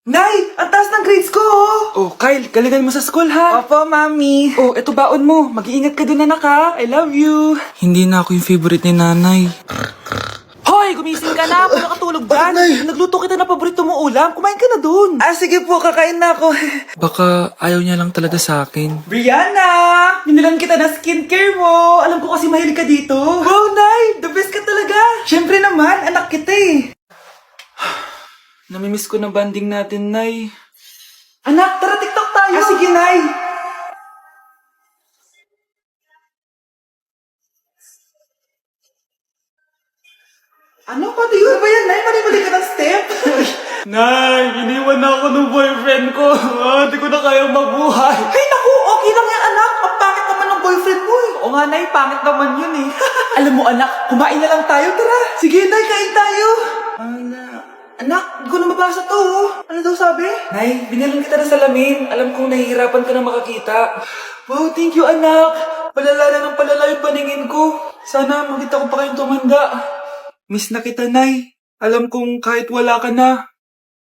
Nay! Ang taas ng grades ko, oh! Oh, Kyle, galingan mo sa school, ha? Opo, Mami. Oh, eto baon mo. Mag-iingat ka dun, anak, ha? I love you. Hindi na ako yung favorite ni nanay. Hoy, gumising ka na. Puro ka tulog dyan. Nay? Nagluto kita na paborito mo ulam. Kumain ka na dun. Ah, sige po, kakain na ako. Baka ayaw niya lang talaga sa akin. Brianna! Binilan kita na skincare mo. Alam ko kasi mahilig ka dito. Wow, Nay! The best ka talaga. Siyempre naman, anak kita eh. Namimiss ko na banding natin, Nay. Anak, tara TikTok tayo. Ah, sige, Nay. Ano? Pati yun ba yan, Nay? Mali-mali ka ng step? Nay, iniwan na ako ng boyfriend ko. Hindi ko na kayang mabuhay. Ay, naku! Okay lang yan, anak. Ang pangit naman ng boyfriend mo eh. Oo nga, Nay. Pangit naman yun eh. Alam mo, anak, kumain na lang tayo. Tara. Sige, Nay. Kain tayo. Anak, hindi ko na mabasa to. Oh. Ano daw sabi? Nay, binilan kita ng salamin. Alam kong nahihirapan ka na makakita. Wow, thank you, anak. Palala na ng palala yung paningin ko. Sana magkita ko pa kayong tumanda. Miss na kita, Nay. Alam kong kahit wala ka na,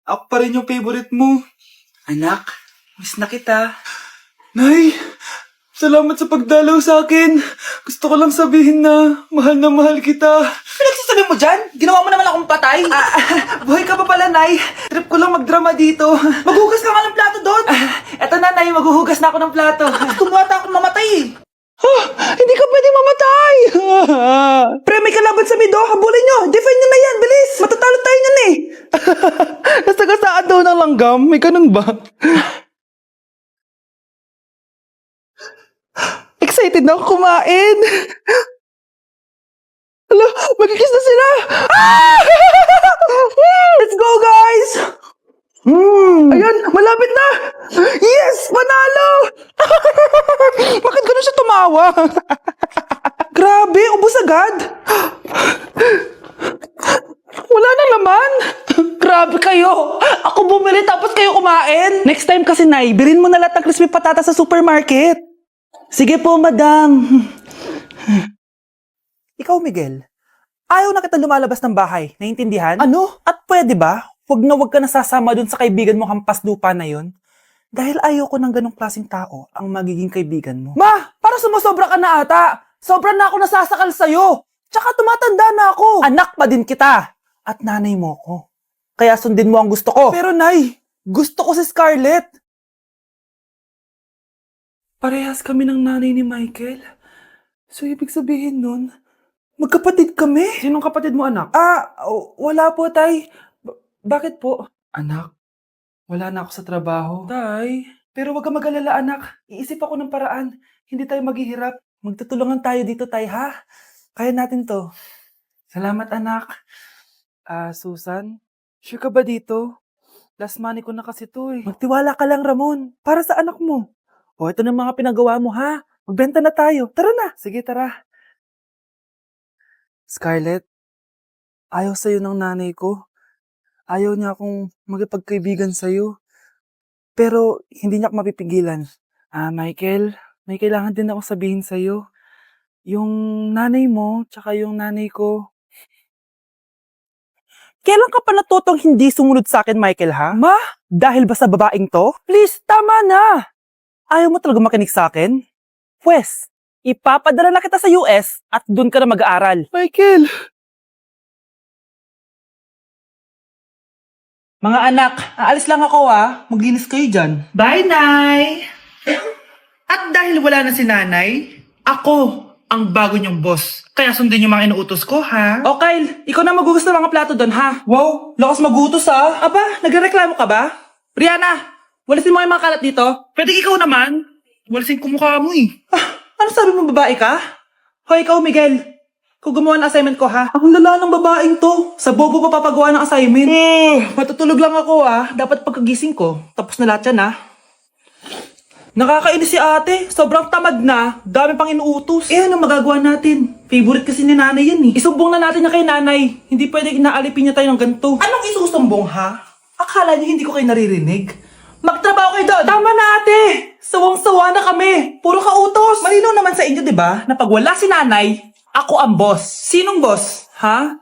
ako pa rin yung favorite mo. Anak, miss na kita. Nay, salamat sa pagdalaw sa akin. Gusto ko lang sabihin na mahal kita. Pinagsasabi mo dyan? Ginawa mo naman akong patay. Buhay ka pa pala, Nay. Trip ko lang magdrama dito. Maghugas ka nga ng plato doon. Eto na, Nay. Maghuhugas na ako ng plato. Tumata akong mamatay eh. Hindi ka pwedeng mamatay! Pre, may kalaban sa mido. Habulin nyo. Defend nyo na yan. Bilis. Matatalo tayo nyan eh. Nasagasaan daw ng langgam. May ganun ba? Excited na ako kumain. Hala, magkikis na sila. Ah! Let's go, guys! Ayan, malapit na! Yes! Panalo! Bakit ganun siya tumawa? Grabe, ubos agad! Wala na laman! Grabe kayo! Ako bumili tapos kayo kumain! Next time kasi, Nay, bilhin mo na lahat ng crispy patata sa supermarket. Sige po, madam. Ikaw, Miguel, ayaw na kita lumalabas ng bahay. Naintindihan? Ano? At pwede ba? Huwag ka nasasama dun sa kaibigan mo hampas lupa na yon. Dahil ayaw ko ng ganong klaseng tao ang magiging kaibigan mo. Ma! Parang sumusobra ka na ata! Sobra na ako nasasakal sa'yo! Tsaka tumatanda na ako! Anak pa din kita! At nanay mo ko. Kaya sundin mo ang gusto ko. Pero Nay, gusto ko si Scarlett! Parehas kami ng nanay ni Michael. So, ibig sabihin nun, magkapatid kami? Sinong kapatid mo, anak? Wala po, Tay. Bakit po? Anak, wala na ako sa trabaho. Tay, pero wag ka mag-alala, anak. Iisip ako ng paraan. Hindi tayo maghihirap. Magtutulungan tayo dito, Tay, ha? Kaya natin to. Salamat, anak. Susan, sure ka ba dito? Last money ko na kasi to, eh. Magtiwala ka lang, Ramon. Para sa anak mo. O, ito na mga pinagawa mo, ha? Magbenta na tayo. Tara na. Sige, tara. Scarlett, ayaw sa'yo ng nanay ko. Ayaw niya akong magipagkaibigan sa'yo. Pero hindi niya ako mapipigilan. Michael, may kailangan din ako sabihin sa'yo. Yung nanay mo, tsaka yung nanay ko. Kailan ka pa natutong hindi sumunod sa akin, Michael, ha? Ma? Dahil ba sa babaeng to? Please, tama na! Ayaw mo talaga makinig sa akin? Pwes, ipapadala na kita sa US at doon ka na mag-aaral. Michael! Mga anak, aalis lang ako Maglinis kayo dyan. Bye, Nay! At dahil wala na si Nanay, ako ang bago niyong boss. Kaya sundin yung mga inuutos ko, ha? O Kyle, ikaw na maghugas ng mga plato doon, ha? Wow, Lakas magutos, Aba, nagrereklamo ka ba? Brianna, walisin mo yung mga kalat dito. pwede ikaw naman. Walisin ko mukha mo eh. Ano sabi mo, babae ka? Hoy, ikaw, Miguel. Kung gumawa ng assignment ko, ha? Ang lala ng babaeng to. Sa bobo pa papagawa ng assignment. Matutulog lang ako, Dapat pagkagising ko. Tapos na lahat yan, Nakakainis si ate. Sobrang tamad na. Dami pang inuutos. Ano magagawa natin? Favorite kasi ni nanay yan, Isumbong na natin niya kay nanay. Hindi pwede inaalipin niya tayo ng ganito. Anong isusumbong, ha? Akala niyo hindi ko kayo naririnig? Magtrabaho kayo doon! Tama na, ate! Sawang-sawa na kami! Puro kautos! Malinaw naman sa inyo, di ba? Na pag wala si nanay, ako ang boss. Sinong boss? Ha?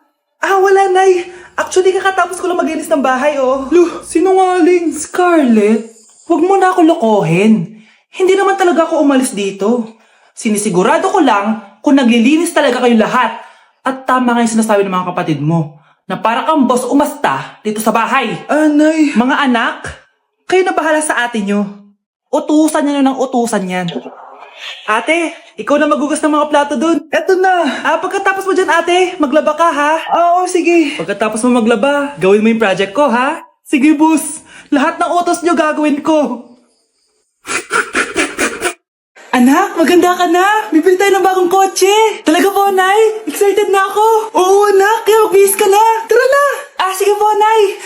Wala, Nay. Actually, kakatapos ko lang maglinis ng bahay, oh. Sinungaling. Scarlett, huwag mo na ako lokohin. Hindi naman talaga ako umalis dito. Sinisigurado ko lang kung naglilinis talaga kayo lahat. At tama nga yung sinasabi ng mga kapatid mo, na para kang boss umasta dito sa bahay. Nay. Mga anak, kayo na bahala sa ate nyo. Utusan nyo ng utusan yan. Ate, ikaw na magugas ng mga plato dun. Eto na. Pagkatapos mo dyan, ate, maglaba ka, ha? Oo, sige. Pagkatapos mo maglaba, gawin mo yung project ko, ha? Sige, boss. Lahat ng utos nyo gagawin ko. Anak, maganda ka na. Bibili tayo ng bagong kotse. Talaga po, Nay. Excited na ako. Oo, anak. Kaya magbihis ka na. Tara na. Sige po, Nay.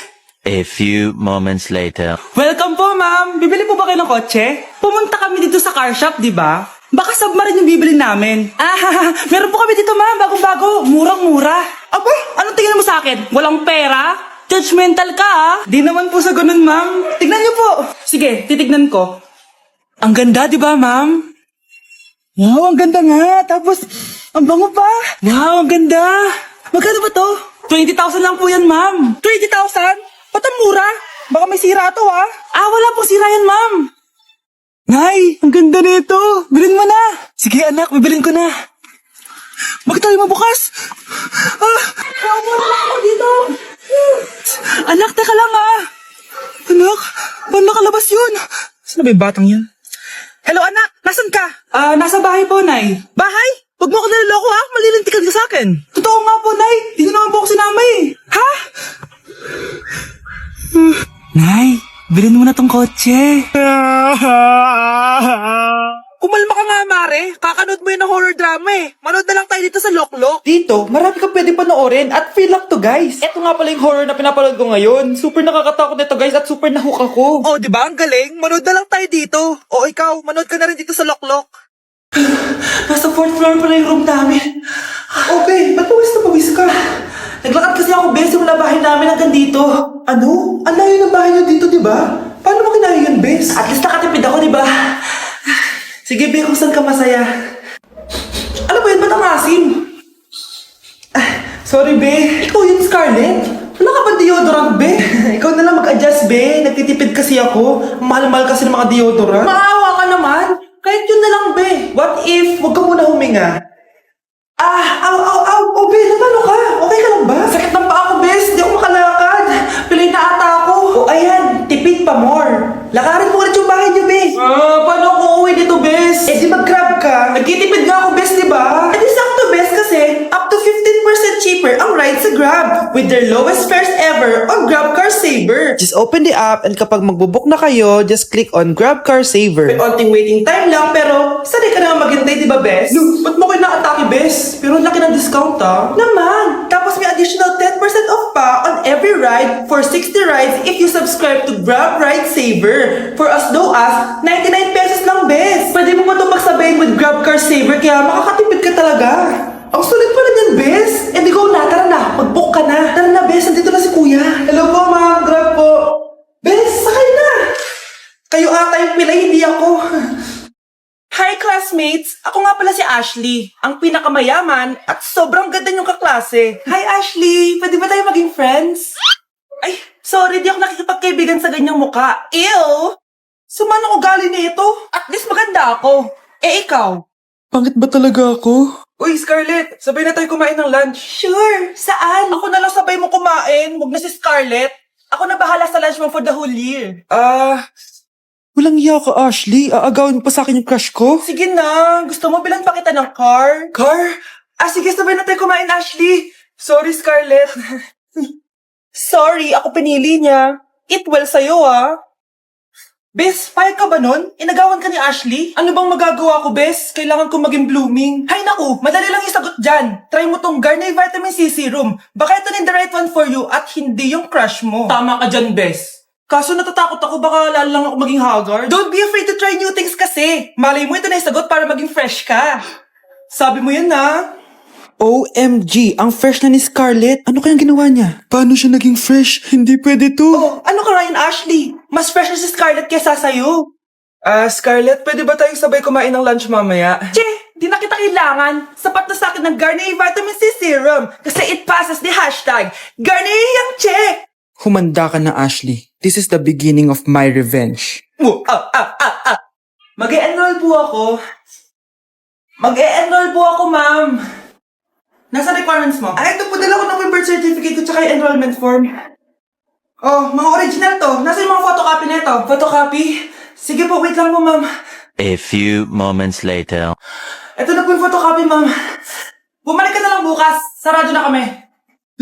A few moments later. Welcome po, ma'am. Bibili po ba kayo ng kotse? Pumunta kami dito sa car shop, di ba? Baka submarine yung bibili namin. Meron po kami dito, ma'am. Bagong-bago. Murang-mura. Aba, anong tingin mo sa akin? Walang pera? Judgmental ka, ah. Di naman po sa ganun, ma'am. Tignan niyo po. Sige, titignan ko. Ang ganda, di ba, ma'am? Wow, ang ganda nga. Tapos, ang bango pa. Wow, ang ganda. Magkano ba to? 20,000 lang po yan, ma'am. 20,000? Ba't ang mura? Baka may sira to, ah. Wala pong sira yan, ma'am. Nay, ang ganda nito. Bilhin mo na. Sige, anak, bibilin ko na. Bakit tayo mabukas? Muna lang ako dito. Anak, teka lang, ah. Anak, paano nakalabas yun? Saan na ba yung batang yun? Hello, anak. Nasaan ka? Nasa bahay po, Nay. Bahay? Huwag mo ako naliloko, ha? Malilintikan ka sa akin. Totoo nga po, Nay. Hindi niyo naman po ako sinama, eh. Ha? Nay, bilhin mo na tong kotse. Kumalma ka nga, Mare. Kakanood mo yun ng horror drama, eh. Manood na lang tayo dito sa Loklok. Dito, marami kang pwede panoorin at feel up to, guys. Ito nga pala yung horror na pinapanood ko ngayon. Super nakakatakot nito, guys, at super nahook ako. Oh, di ba? Ang galing. Manood na lang tayo dito. O ikaw, manood ka na rin dito sa Loklok. Nasa 4th floor pala yung room namin. Okay, ba't pawis ka? Naglakad kasi ako, Bes, yung bahay namin hanggang dito. Ano? Ang layo ng bahay niyo dito, di ba? Paano mo kinaya yun, Bes? At least nakatipid ako, di ba? Sige, Be, kung saan ka masaya. Ano ba yun? Ba't ang asim? Sorry, Be. Ikaw yun, Scarlett. Wala ka ba deodorant, Be? Ikaw na lang mag-adjust, Be. Nagtitipid kasi ako. Mahal-mahal kasi ng mga deodorant. Maawa ka naman. Kahit yun na lang, Be. What if, huwag ka muna huminga? Oh, Be, ano ka? Okay ka lang ba? Sakit ng paa ko, Bes. Di ako makalakad. Pilay na ata ako. O, ayan. Tipid pa more. Lakarin mo ulit yung bahay niyo, Bes. Paano ako uuwi dito, Bes? Di mag-grab ka. Nagtitipid nga ako, Bes, di ba? Di sakto, Bes, kasi up to 15% cheaper ang ride sa Grab with their lowest fares ever on Grab Car Saver. Just open the app and kapag magbubook na kayo, just click on Grab Car Saver. May onting waiting time lang, pero sanay ka naman maghintay, di ba, Bes? No, ba't mo kayo nakatake, Bes? Pero ang laki ng discount, ah. Naman! Tapos may additional 10% off pa on every ride for 60 rides if you subscribe to Grab Ride Saver for as low as 99 pesos lang, Bes. Pwede mo pa ito magsabayin with Grab Car Saver kaya makakatipid ka talaga. Ang sulit pala niyan, Bes. Di go na, tara na. Mag-book ka na. Tara na, Bes. Nandito na si Kuya. Hello po, ma'am. Grab po. Bes, sakay na. Kayo ata yung pila, hindi ako. Hi, classmates! Ako nga pala si Ashley, ang pinakamayaman at sobrang ganda niyong kaklase. Hi, Ashley! Pwede ba tayo maging friends? Ay, sorry, di ako nakikipagkaibigan sa ganyang muka. Ew! Sumanong ugali nito? At least maganda ako. Ikaw? Pangit ba talaga ako? Uy, Scarlett! Sabay na tayo kumain ng lunch. Sure! Saan? Ako na lang sabay mo kumain. Huwag na si Scarlett. Ako na bahala sa lunch mo for the whole year. Walang iya ka, Ashley. Aagawin mo pa sa akin yung crush ko? Sige na. Gusto mo bilan pa kita ng car? Car? Sige, sabay na tayo kumain, Ashley. Sorry, Scarlett. Sorry, ako pinili niya. Eat well sa'yo, ah. Bes, payag ka ba nun? Inagawan ka ni Ashley? Ano bang magagawa ko, Bes? Kailangan ko maging blooming. Hay naku, madali lang yung sagot dyan. Try mo tong Garnier Vitamin C Serum. Baka ito na the right one for you at hindi yung crush mo. Tama ka dyan, Bes. Kaso natatakot ako baka lalo lang ako maging haggard. Don't be afraid to try new things kasi. Malay mo ito na yung sagot para maging fresh ka. Sabi mo yan na. OMG, ang fresh na ni Scarlett. Ano kayang ginawa niya? Paano siya naging fresh? Hindi pwede to. Oh, ano ka Ryan Ashley? Mas fresh na si Scarlett kesa sa'yo. Scarlett, pwede ba tayong sabay kumain ng lunch mamaya? Che, Di na kita kailangan. Sapat na sa akin ng Garnier Vitamin C Serum kasi it passes the hashtag Garnier Young Chick. Humanda ka na, Ashley. This is the beginning of my revenge. Mag-e-enroll po ako. Mag-e-enroll po ako, ma'am. Nasa requirements mo? Ito po, dala ko ng birth certificate ko tsaka yung enrollment form. Oh, mga original to. Nasa yung mga photocopy nito? Photocopy? Sige po, wait lang po, ma'am. A few moments later. Ito na po yung photocopy, ma'am. Bumalik ka na lang bukas. Sarado na kami.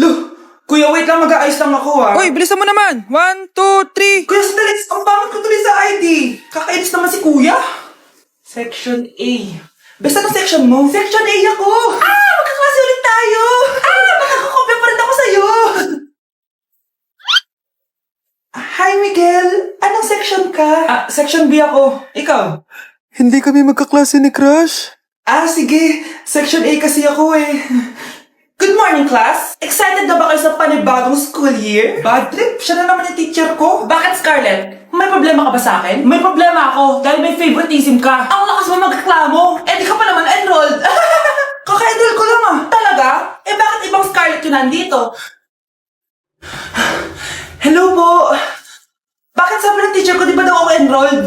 Loh, kuya, wait lang, mag-aayos lang ako, ah. Uy, bilisan mo naman. 1, 2, 3. Kuya, sandali. Ang pangit ko tuloy sa ID. Kakainis naman si kuya. Section A. Basta ng section mo? Section A ako. Magkaklase ulit tayo. Makakakopya pa rin ako sa'yo. Hi, Miguel. Anong section ka? Section B ako. Ikaw? Hindi kami magkaklase ni Crush. Sige. Section A kasi ako eh. Good morning, class! Excited na ba kayo sa panibagong school year? Bad trip? Siya na naman yung teacher ko. Bakit, Scarlett? May problema ka ba sa akin? May problema ako dahil may favoritism ka. Ang lakas mo magreklamo. Di ka pa naman enrolled. Kaka-enroll ko lang Talaga? Bakit ibang Scarlett yun nandito? Hello po. Bakit sabi ng teacher ko di ba daw ako enrolled?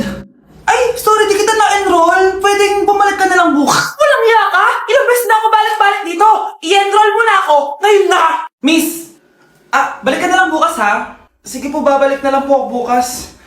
Ay, sorry, di kita na-enroll. Pwedeng bumalik ka na lang bukas. Walang hiya ka? Ilang beses na ako balik-balik dito. I-enroll mo na ako. Ngayon na. Miss, balik ka na lang bukas ha. Sige po, babalik na lang po ako bukas.